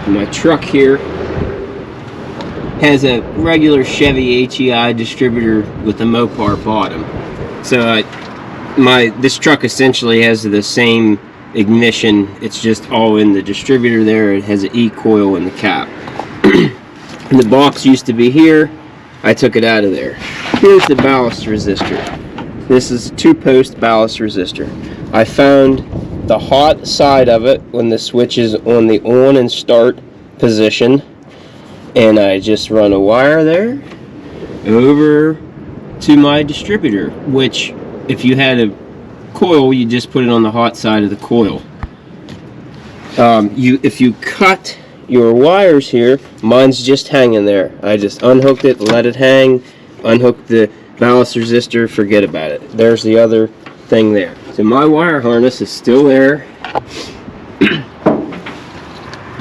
My truck here has a regular Chevy HEI distributor with a Mopar bottom. So this truck essentially has the same ignition. It's just all in the distributor there. It has an E-coil in the cap. And the box used to be here. I took it out of there. Here's the ballast resistor. This is a 2-post ballast resistor. I found the hot side of it when the switch is on the on and start position, and I just run a wire there over to my distributor, which if you had a coil, you just put it on the hot side of the coil. If you cut your wires here, mine's just hanging there. I just unhooked it, let it hang, unhooked the ballast resistor, forget about it. There's the other thing there. So my wire harness is still there.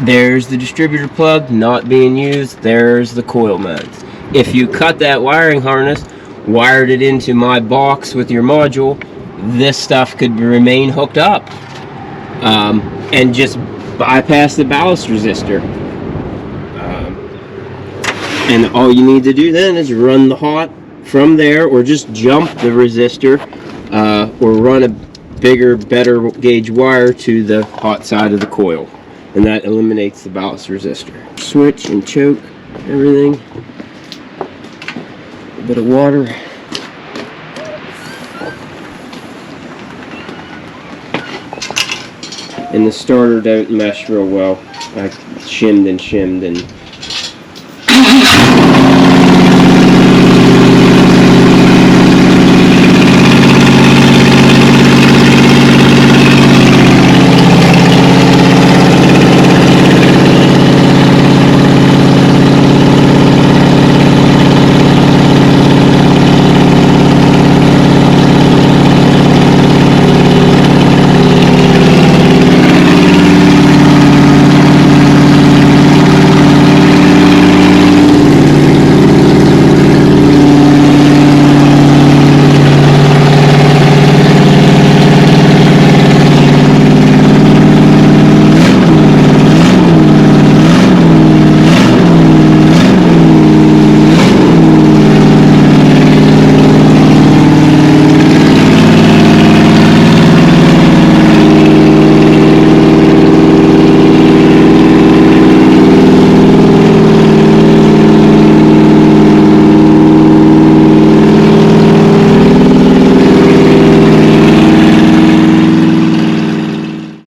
There's the distributor plug not being used. There's the coil mounts. If you cut that wiring harness, wired it into my box with your module, this stuff could remain hooked up and just bypass the ballast resistor. And all you need to do then is run the hot from there, or just jump the resistor, or run a bigger, better gauge wire to the hot side of the coil, and that eliminates the ballast resistor. Switch and choke, everything. A bit of water. And the starter don't mesh real well. I shimmed and